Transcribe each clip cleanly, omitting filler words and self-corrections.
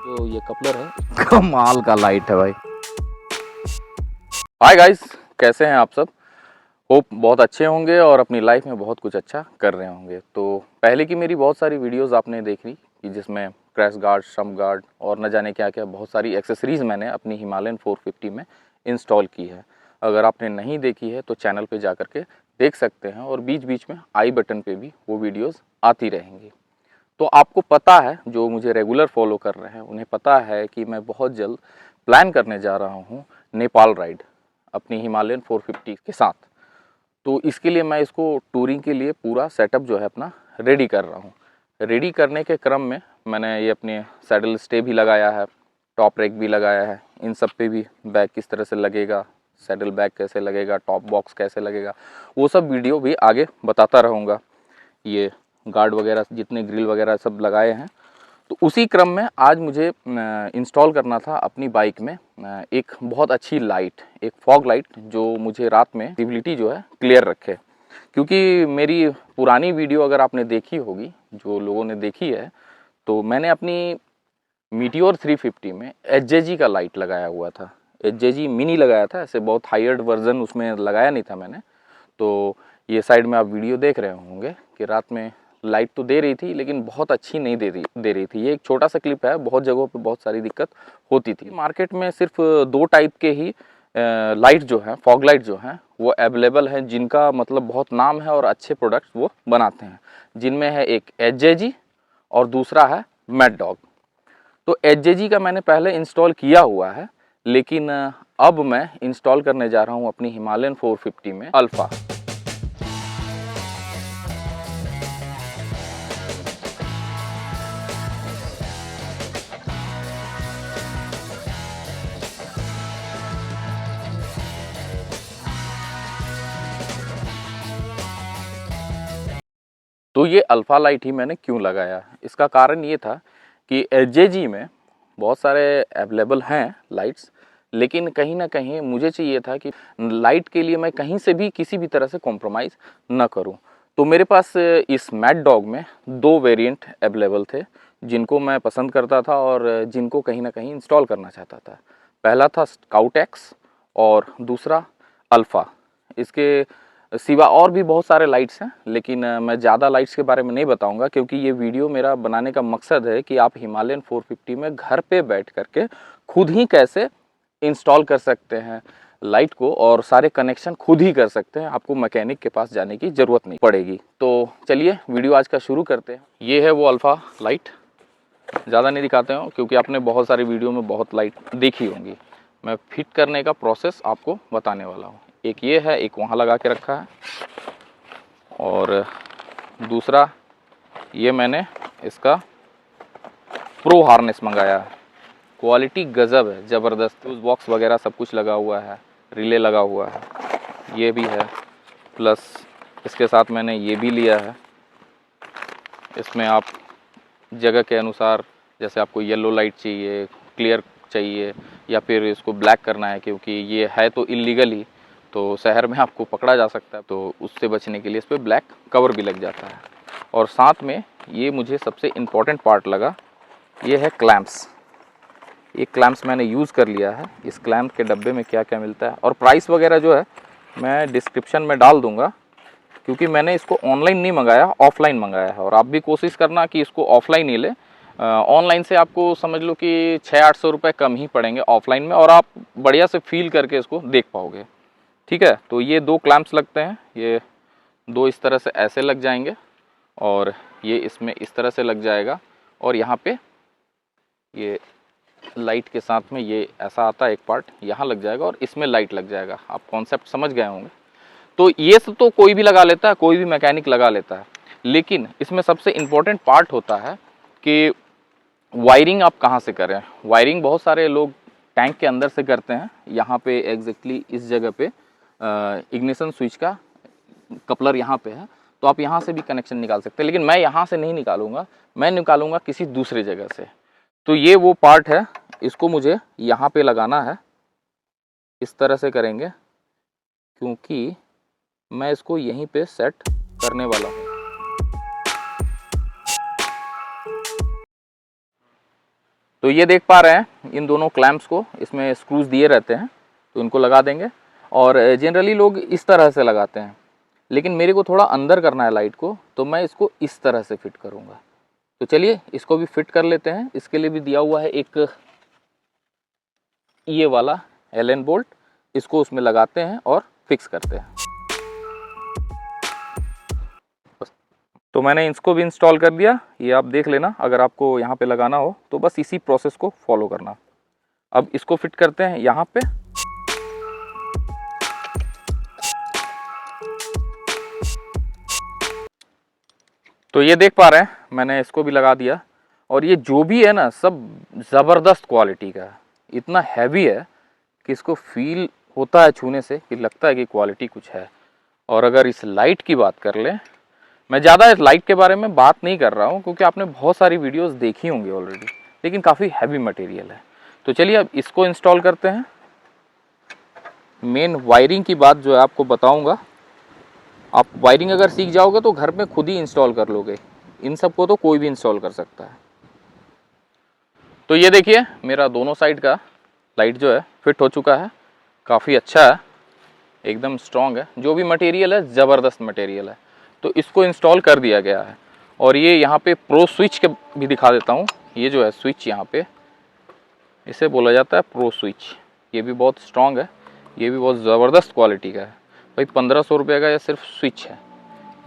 तो ये कपलर है, कमाल का लाइट है भाई। हाय गाइस, कैसे हैं आप सब? होप बहुत अच्छे होंगे और अपनी लाइफ में बहुत कुछ अच्छा कर रहे होंगे। तो पहले की मेरी बहुत सारी वीडियोस आपने देखी कि जिसमें क्रैश गार्ड, श्रम गार्ड और न जाने क्या क्या बहुत सारी एक्सेसरीज़ मैंने अपनी हिमालयन 450 में इंस्टॉल की है। अगर आपने नहीं देखी है तो चैनल पे जा कर के देख सकते हैं और बीच बीच में आई बटन पे भी वो वीडियोज़ आती रहेंगी। तो आपको पता है, जो मुझे रेगुलर फॉलो कर रहे हैं उन्हें पता है कि मैं बहुत जल्द प्लान करने जा रहा हूँ नेपाल राइड अपनी हिमालयन 450 के साथ। तो इसके लिए मैं इसको टूरिंग के लिए पूरा सेटअप जो है अपना रेडी कर रहा हूँ। रेडी करने के क्रम में मैंने ये अपने सैडल स्टे भी लगाया है, टॉप रैक भी लगाया है। इन सब पे भी बैग किस तरह से लगेगा, सैडल बैग कैसे लगेगा, टॉप बॉक्स कैसे लगेगा, वो सब वीडियो भी आगे बताता रहूँगा। ये गार्ड वगैरह जितने ग्रिल वगैरह सब लगाए हैं। तो उसी क्रम में आज मुझे इंस्टॉल करना था अपनी बाइक में एक बहुत अच्छी लाइट, एक फॉग लाइट जो मुझे रात में विजिबिलिटी जो है क्लियर रखे। क्योंकि मेरी पुरानी वीडियो अगर आपने देखी होगी, जो लोगों ने देखी है, तो मैंने अपनी मीटियोर 350 में एचजेजी का लाइट लगाया हुआ था। एचजेजी मिनी लगाया था, ऐसे बहुत हाईएंड वर्जन उसमें लगाया नहीं था मैंने। तो ये साइड में आप वीडियो देख रहे होंगे कि रात में लाइट तो दे रही थी लेकिन बहुत अच्छी नहीं दे रही थी। ये एक छोटा सा क्लिप है, बहुत जगहों पे बहुत सारी दिक्कत होती थी। मार्केट में सिर्फ दो टाइप के ही लाइट जो है, फॉग लाइट जो है वो अवेलेबल है, जिनका मतलब बहुत नाम है और अच्छे प्रोडक्ट्स वो बनाते हैं। जिनमें है एक एचजेजी और दूसरा है मैड डॉग। तो एचजेजी का मैंने पहले इंस्टॉल किया हुआ है, लेकिन अब मैं इंस्टॉल करने जा रहा हूँ अपनी हिमालयन 450 में अल्फा। तो ये अल्फ़ा लाइट ही मैंने क्यों लगाया, इसका कारण ये था कि एचजेजी में बहुत सारे अवेलेबल हैं लाइट्स, लेकिन कहीं ना कहीं मुझे चाहिए था कि लाइट के लिए मैं कहीं से भी किसी भी तरह से कॉम्प्रोमाइज़ ना करूं। तो मेरे पास इस मैड डॉग में दो वेरिएंट अवेलेबल थे जिनको मैं पसंद करता था और जिनको कहीं ना कहीं इंस्टॉल करना चाहता था। पहला था स्काउट एक्स और दूसरा अल्फ़ा। इसके सिवा और भी बहुत सारे लाइट्स हैं, लेकिन मैं ज़्यादा लाइट्स के बारे में नहीं बताऊंगा, क्योंकि ये वीडियो मेरा बनाने का मकसद है कि आप हिमालयन 450 में घर पे बैठ करके खुद ही कैसे इंस्टॉल कर सकते हैं लाइट को और सारे कनेक्शन खुद ही कर सकते हैं। आपको मैकेनिक के पास जाने की ज़रूरत नहीं पड़ेगी। तो चलिए वीडियो आज का शुरू करते हैं। ये है वो अल्फ़ा लाइट, ज़्यादा नहीं दिखाते हो क्योंकि आपने बहुत सारी वीडियो में बहुत लाइट देखी होंगी। मैं फिट करने का प्रोसेस आपको बताने वाला हूँ। एक ये है, एक वहाँ लगा के रखा है, और दूसरा ये मैंने इसका प्रो हार्नेस मंगाया है। क्वालिटी गज़ब है, ज़बरदस्त। फ्यूज़ बॉक्स वगैरह सब कुछ लगा हुआ है, रिले लगा हुआ है, ये भी है। प्लस इसके साथ मैंने ये भी लिया है। इसमें आप जगह के अनुसार, जैसे आपको येलो लाइट चाहिए, क्लियर चाहिए, या फिर इसको ब्लैक करना है, क्योंकि ये है तो इलीगल ही, तो शहर में आपको पकड़ा जा सकता है, तो उससे बचने के लिए इस पर ब्लैक कवर भी लग जाता है। और साथ में ये मुझे सबसे इम्पॉर्टेंट पार्ट लगा, ये है क्लैम्प्स। ये क्लैम्प्स मैंने यूज़ कर लिया है। इस क्लैम्प के डब्बे में क्या क्या मिलता है और प्राइस वगैरह जो है मैं डिस्क्रिप्शन में डाल दूँगा, क्योंकि मैंने इसको ऑनलाइन नहीं मंगाया, ऑफलाइन मंगाया है। और आप भी कोशिश करना कि इसको ऑफलाइन ही ले। ऑनलाइन से आपको समझ लो कि 600-800 रुपये कम ही पड़ेंगे ऑफलाइन में, और आप बढ़िया से फील करके इसको देख पाओगे। ठीक है, तो ये दो क्लैंप्स लगते हैं, ये दो इस तरह से ऐसे लग जाएंगे, और ये इसमें इस तरह से लग जाएगा, और यहाँ पे ये लाइट के साथ में ये ऐसा आता है, एक पार्ट यहाँ लग जाएगा और इसमें लाइट लग जाएगा। आप कॉन्सेप्ट समझ गए होंगे। तो ये सब तो कोई भी लगा लेता है, कोई भी मैकेनिक लगा लेता है, लेकिन इसमें सबसे इम्पोर्टेंट पार्ट होता है कि वायरिंग आप कहाँ से करें। वायरिंग बहुत सारे लोग टैंक के अंदर से करते हैं। यहाँ पे एग्जैक्टली इस जगह पे इग्निशन स्विच का कपलर यहाँ पे है, तो आप यहाँ से भी कनेक्शन निकाल सकते हैं, लेकिन मैं यहाँ से नहीं निकालूंगा, मैं निकालूंगा किसी दूसरे जगह से। तो ये वो पार्ट है, इसको मुझे यहाँ पे लगाना है। इस तरह से करेंगे, क्योंकि मैं इसको यहीं पे सेट करने वाला हूँ। तो ये देख पा रहे हैं इन दोनों क्लैंप्स को, इसमें स्क्रूज दिए रहते हैं, तो इनको लगा देंगे। और जनरली लोग इस तरह से लगाते हैं, लेकिन मेरे को थोड़ा अंदर करना है लाइट को, तो मैं इसको इस तरह से फिट करूँगा। तो चलिए इसको भी फिट कर लेते हैं। इसके लिए भी दिया हुआ है एक ये वाला एलन बोल्ट, इसको उसमें लगाते हैं और फिक्स करते हैं। तो मैंने इसको भी इंस्टॉल कर दिया, ये आप देख लेना, अगर आपको यहाँ पे लगाना हो तो बस इसी प्रोसेस को फॉलो करना। अब इसको फिट करते हैं यहाँ पे। तो ये देख पा रहे हैं मैंने इसको भी लगा दिया, और ये जो भी है ना सब ज़बरदस्त क्वालिटी का है, इतना हैवी है कि इसको फील होता है छूने से कि लगता है कि क्वालिटी कुछ है। और अगर इस लाइट की बात कर लें, मैं ज़्यादा इस लाइट के बारे में बात नहीं कर रहा हूँ क्योंकि आपने बहुत सारी वीडियोस देखी होंगी ऑलरेडी, लेकिन काफ़ी हैवी मटेरियल है। तो चलिए अब इसको इंस्टॉल करते हैं। मेन वायरिंग की बात जो है आपको बताऊँगा, आप वायरिंग अगर सीख जाओगे तो घर में खुद ही इंस्टॉल कर लोगे, इन सब को तो कोई भी इंस्टॉल कर सकता है। तो ये देखिए मेरा दोनों साइड का लाइट जो है फिट हो चुका है, काफ़ी अच्छा है, एकदम स्ट्रॉन्ग है, जो भी मटेरियल है ज़बरदस्त मटेरियल है। तो इसको इंस्टॉल कर दिया गया है। और ये यहाँ पे प्रो स्विच के भी दिखा देता हूँ। ये जो है स्विच यहाँ पे, इसे बोला जाता है प्रो स्विच, ये भी बहुत स्ट्रॉन्ग है, ये भी बहुत ज़बरदस्त क्वालिटी का है भाई। 1500 रुपये का ये सिर्फ स्विच है,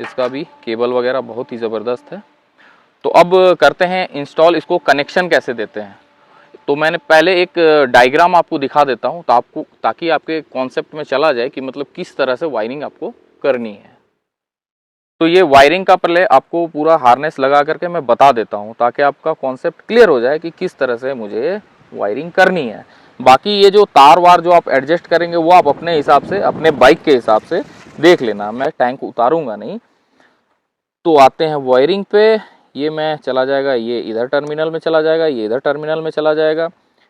इसका भी केबल वगैरह बहुत ही ज़बरदस्त है। तो अब करते हैं इंस्टॉल, इसको कनेक्शन कैसे देते हैं। तो मैंने पहले एक डायग्राम आपको दिखा देता हूँ ताकि आपके कॉन्सेप्ट में चला जाए कि मतलब किस तरह से वायरिंग आपको करनी है। तो ये वायरिंग का पहले आपको पूरा हार्नेस लगा करके मैं बता देता हूँ ताकि आपका कॉन्सेप्ट क्लियर हो जाए कि किस तरह से मुझे वायरिंग करनी है। बाकी ये जो तार वार जो आप एडजस्ट करेंगे वो आप अपने हिसाब से, अपने बाइक के हिसाब से देख लेना, मैं टैंक उतारूंगा नहीं। तो आते हैं वायरिंग पे। ये मैं चला जाएगा, ये इधर टर्मिनल में चला जाएगा, ये इधर टर्मिनल में चला जाएगा।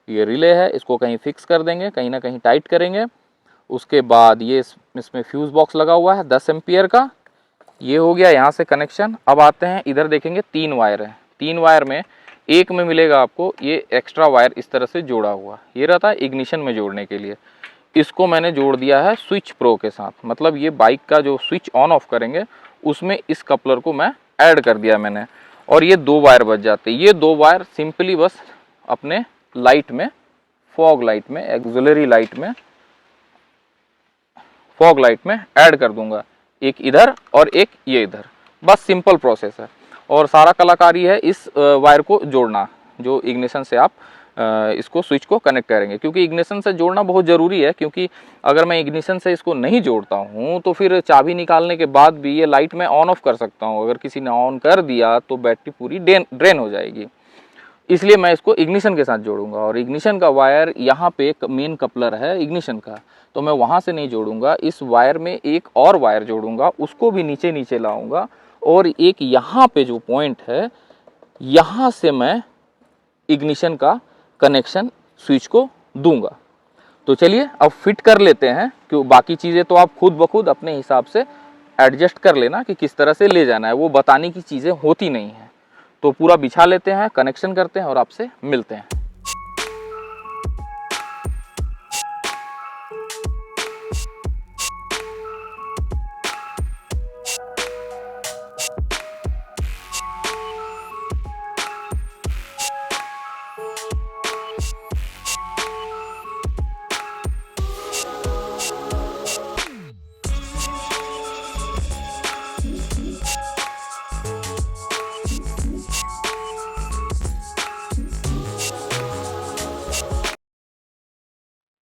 ये रिले है, इसको कहीं फिक्स कर देंगे, कहीं ना कहीं टाइट करेंगे। उसके बाद ये इसमें फ्यूज़ बॉक्स लगा हुआ है 10 एम्पियर का, ये हो गया यहाँ से कनेक्शन। अब आते हैं इधर, देखेंगे 3 वायर है, 3 वायर में एक में मिलेगा आपको ये एक्स्ट्रा वायर इस तरह से जोड़ा हुआ, ये रहता है इग्निशन में जोड़ने के लिए। इसको मैंने जोड़ दिया है स्विच प्रो के साथ, मतलब ये बाइक का जो स्विच ऑन ऑफ करेंगे उसमें इस कपलर को मैं ऐड कर दिया मैंने, और ये 2 वायर बच जाते हैं। ये 2 वायर सिंपली बस अपने लाइट में, फॉग लाइट में, एक्सिलरी लाइट में, फॉग लाइट में ऐड कर दूंगा, एक इधर और एक ये इधर। बस सिंपल प्रोसेस है, और सारा कलाकारी है इस वायर को जोड़ना, जो इग्निशन से आप इसको स्विच को कनेक्ट करेंगे, क्योंकि इग्निशन से जोड़ना बहुत ज़रूरी है। क्योंकि अगर मैं इग्निशन से इसको नहीं जोड़ता हूँ तो फिर चाबी निकालने के बाद भी ये लाइट मैं ऑन ऑफ कर सकता हूँ, अगर किसी ने ऑन कर दिया तो बैटरी पूरी ड्रेन हो जाएगी। इसलिए मैं इसको इग्निशन के साथ जोड़ूंगा, और इग्निशन का वायर यहाँ पे एक मेन कपलर है इग्निशन का, तो मैं वहाँ से नहीं जोड़ूंगा, इस वायर में एक और वायर जोड़ूंगा, उसको भी नीचे नीचे लाऊंगा, और एक यहाँ पे जो पॉइंट है यहाँ से मैं इग्निशन का कनेक्शन स्विच को दूंगा। तो चलिए अब फिट कर लेते हैं, क्यों बाकी चीज़ें तो आप खुद ब खुद अपने हिसाब से एडजस्ट कर लेना कि किस तरह से ले जाना है, वो बताने की चीज़ें होती नहीं हैं। तो पूरा बिछा लेते हैं, कनेक्शन करते हैं और आपसे मिलते हैं।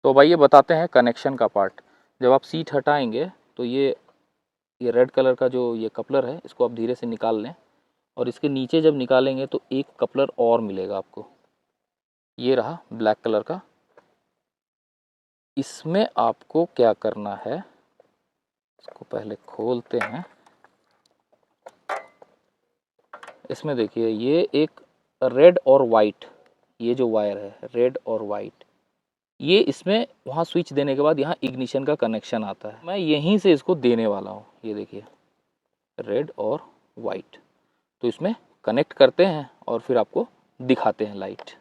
तो भाई ये बताते हैं कनेक्शन का पार्ट। जब आप सीट हटाएंगे तो ये रेड कलर का जो ये कपलर है इसको आप धीरे से निकाल लें, और इसके नीचे जब निकालेंगे तो एक कपलर और मिलेगा आपको, ये रहा ब्लैक कलर का। इसमें आपको क्या करना है, इसको पहले खोलते हैं। इसमें देखिए ये एक रेड और वाइट, ये जो वायर है रेड और वाइट, ये इसमें वहाँ स्विच देने के बाद यहाँ इग्निशन का कनेक्शन आता है। मैं यहीं से इसको देने वाला हूँ, ये देखिए रेड और वाइट। तो इसमें कनेक्ट करते हैं और फिर आपको दिखाते हैं लाइट।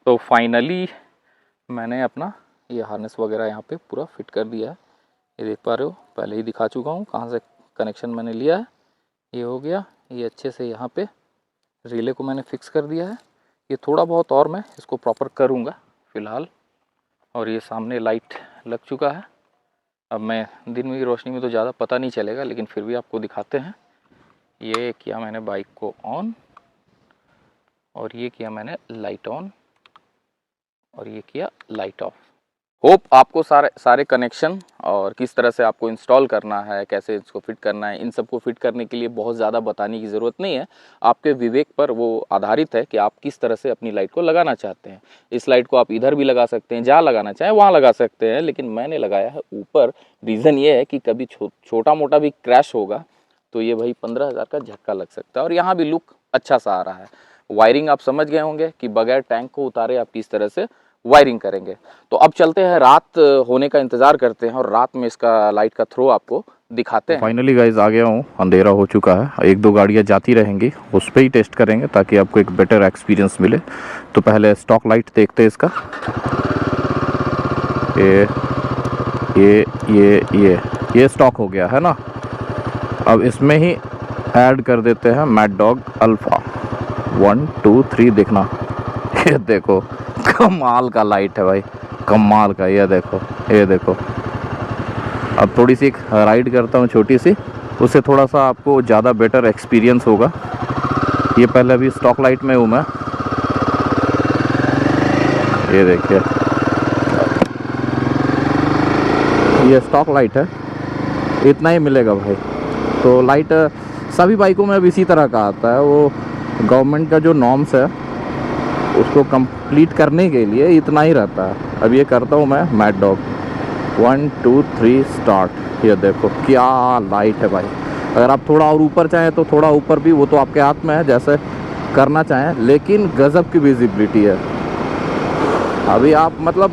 तो फाइनली मैंने अपना ये हार्नेस वगैरह यहाँ पे पूरा फिट कर दिया है। ये देख पा रहे हो, पहले ही दिखा चुका हूँ कहाँ से कनेक्शन मैंने लिया है। ये हो गया, ये अच्छे से यहाँ पे रिले को मैंने फिक्स कर दिया है। ये थोड़ा बहुत और मैं इसको प्रॉपर करूँगा फ़िलहाल। और ये सामने लाइट लग चुका है। अब मैं दिन में की रोशनी में तो ज़्यादा पता नहीं चलेगा, लेकिन फिर भी आपको दिखाते हैं। ये किया मैंने बाइक को ऑन, और ये किया मैंने लाइट ऑन, और ये किया लाइट ऑफ। होप आपको सारे कनेक्शन और किस तरह से आपको इंस्टॉल करना है, कैसे इसको फिट करना है, इन सबको फिट करने के लिए बहुत ज़्यादा बताने की ज़रूरत नहीं है। आपके विवेक पर वो आधारित है कि आप किस तरह से अपनी लाइट को लगाना चाहते हैं। इस लाइट को आप इधर भी लगा सकते हैं, जहाँ लगाना चाहें वहाँ लगा सकते हैं, लेकिन मैंने लगाया है ऊपर। रीज़न ये है कि कभी छोटा मोटा भी क्रैश होगा तो ये भाई 15,000 का झटका लग सकता है। और यहाँ भी लुक अच्छा सा आ रहा है। वायरिंग आप समझ गए होंगे कि बगैर टैंक को उतारे आप किस तरह से वायरिंग करेंगे। तो अब चलते हैं, रात होने का इंतज़ार करते हैं और रात में इसका लाइट का थ्रो आपको दिखाते हैं। फाइनली गाइस आ गया हूँ, अंधेरा हो चुका है। एक दो गाड़ियाँ जाती रहेंगी, उस पर ही टेस्ट करेंगे ताकि आपको एक बेटर एक्सपीरियंस मिले। तो पहले स्टॉक लाइट देखते हैं इसका। ये स्टॉक हो गया है ना। अब इसमें ही ऐड कर देते हैं मैड डॉग अल्फा 1 2 3। देखना, ये देखो कमाल का लाइट है भाई, कमाल का। ये देखो, ये देखो। अब थोड़ी सी राइड करता हूँ छोटी सी, उससे थोड़ा सा आपको ज़्यादा बेटर एक्सपीरियंस होगा। ये पहले अभी स्टॉक लाइट में हूँ मैं। ये देखिए, ये स्टॉक लाइट है, इतना ही मिलेगा भाई। तो लाइट सभी बाइकों में अब इसी तरह का आता है। वो गवर्नमेंट का जो नॉर्म्स है उसको कंप्लीट करने के लिए इतना ही रहता है। अब ये करता हूँ मैं मैड डॉग 1 2 3 स्टार्ट। ये देखो क्या लाइट है भाई। अगर आप थोड़ा और ऊपर चाहें तो थोड़ा ऊपर भी, वो तो आपके हाथ में है जैसे करना चाहें, लेकिन गज़ब की विजिबिलिटी है। अभी आप मतलब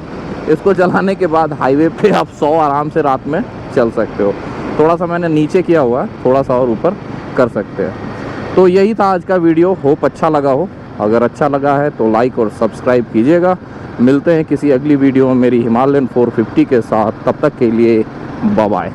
इसको चलाने के बाद हाईवे पे आप 100 आराम से रात में चल सकते हो। थोड़ा सा मैंने नीचे किया हुआ है, थोड़ा सा और ऊपर कर सकते हैं। तो यही था आज का वीडियो, होप अच्छा लगा हो। अगर अच्छा लगा है तो लाइक और सब्सक्राइब कीजिएगा। मिलते हैं किसी अगली वीडियो में मेरी हिमालयन 450 के साथ। तब तक के लिए बाय बाय।